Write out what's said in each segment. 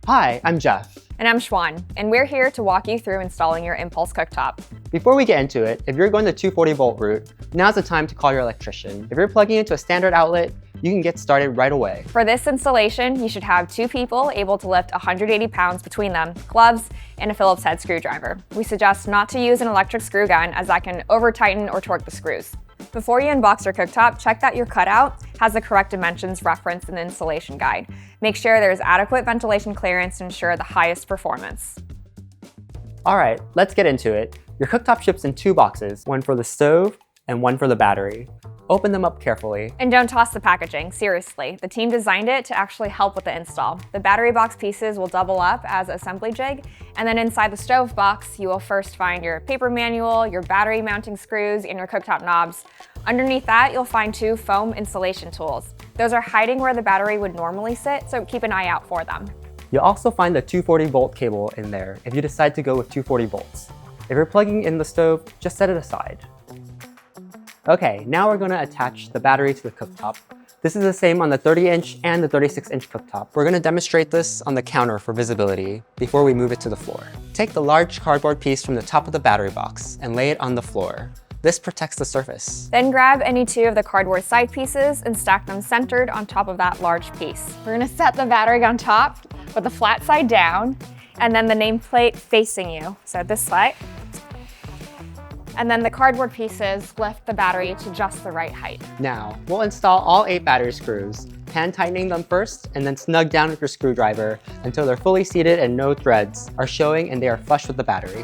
Hi, I'm Jeff. And I'm Schwan, and we're here to walk you through installing your Impulse Cooktop. Before we get into it, if you're going the 240-volt route, now's the time to call your electrician. If you're plugging into a standard outlet, you can get started right away. For this installation, you should have 2 people able to lift 180 pounds between them, gloves, and a Phillips head screwdriver. We suggest not to use an electric screw gun as that can over-tighten or torque the screws. Before you unbox your cooktop, check that your cutout has the correct dimensions referenced in the installation guide. Make sure there's adequate ventilation clearance to ensure the highest performance. All right, let's get into it. Your cooktop ships in 2 boxes, one for the stove and one for the battery. Open them up carefully. And don't toss the packaging, seriously. The team designed it to actually help with the install. The battery box pieces will double up as assembly jig, and then inside the stove box, you will first find your paper manual, your battery mounting screws, and your cooktop knobs. Underneath that, you'll find 2 foam installation tools. Those are hiding where the battery would normally sit, so keep an eye out for them. You'll also find the 240-volt cable in there if you decide to go with 240 volts. If you're plugging in the stove, just set it aside. Okay, now we're going to attach the battery to the cooktop. This is the same on the 30-inch and the 36-inch cooktop. We're going to demonstrate this on the counter for visibility before we move it to the floor. Take the large cardboard piece from the top of the battery box and lay it on the floor. This protects the surface. Then grab any 2 of the cardboard side pieces and stack them centered on top of that large piece. We're going to set the battery on top with the flat side down and then the nameplate facing you. So this way. And then the cardboard pieces lift the battery to just the right height. Now, we'll install all 8 battery screws, hand tightening them first and then snug down with your screwdriver until they're fully seated and no threads are showing and they are flush with the battery.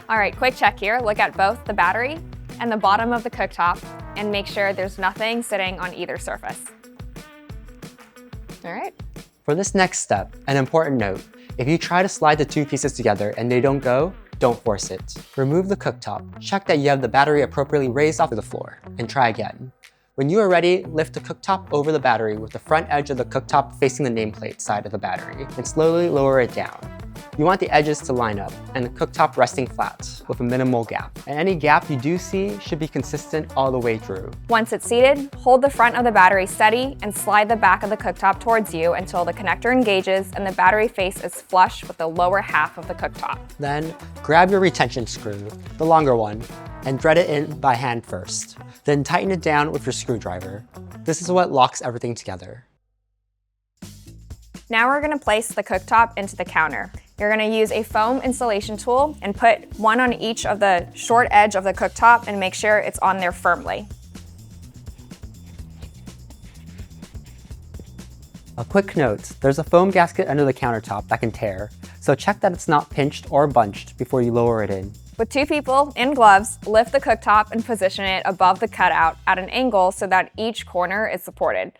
All right, quick check here. Look at both the battery and the bottom of the cooktop and make sure there's nothing sitting on either surface. All right. For this next step, an important note, if you try to slide the 2 pieces together and they don't go, don't force it. Remove the cooktop, check that you have the battery appropriately raised off the floor, and try again. When you are ready, lift the cooktop over the battery with the front edge of the cooktop facing the nameplate side of the battery, and slowly lower it down. You want the edges to line up and the cooktop resting flat with a minimal gap. And any gap you do see should be consistent all the way through. Once it's seated, hold the front of the battery steady and slide the back of the cooktop towards you until the connector engages and the battery face is flush with the lower half of the cooktop. Then grab your retention screw, the longer one, and thread it in by hand first. Then tighten it down with your screwdriver. This is what locks everything together. Now we're going to place the cooktop into the counter. You're going to use a foam installation tool and put one on each of the short edge of the cooktop and make sure it's on there firmly. A quick note, there's a foam gasket under the countertop that can tear, so check that it's not pinched or bunched before you lower it in. With 2 people in gloves, lift the cooktop and position it above the cutout at an angle so that each corner is supported.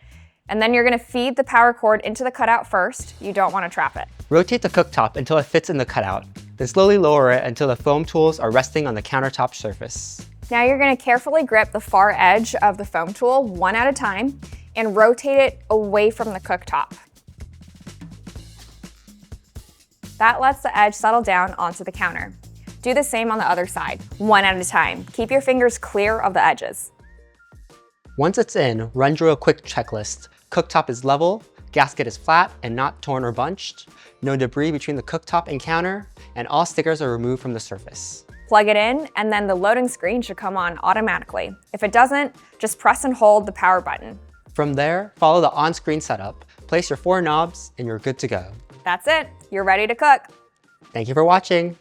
And then you're going to feed the power cord into the cutout first. You don't want to trap it. Rotate the cooktop until it fits in the cutout, then slowly lower it until the foam tools are resting on the countertop surface. Now you're going to carefully grip the far edge of the foam tool one at a time and rotate it away from the cooktop. That lets the edge settle down onto the counter. Do the same on the other side, one at a time. Keep your fingers clear of the edges. Once it's in, run through a quick checklist. Cooktop is level, gasket is flat and not torn or bunched, no debris between the cooktop and counter, and all stickers are removed from the surface. Plug it in, and then the loading screen should come on automatically. If it doesn't, just press and hold the power button. From there, follow the on-screen setup, place your 4 knobs, and you're good to go. That's it. You're ready to cook. Thank you for watching.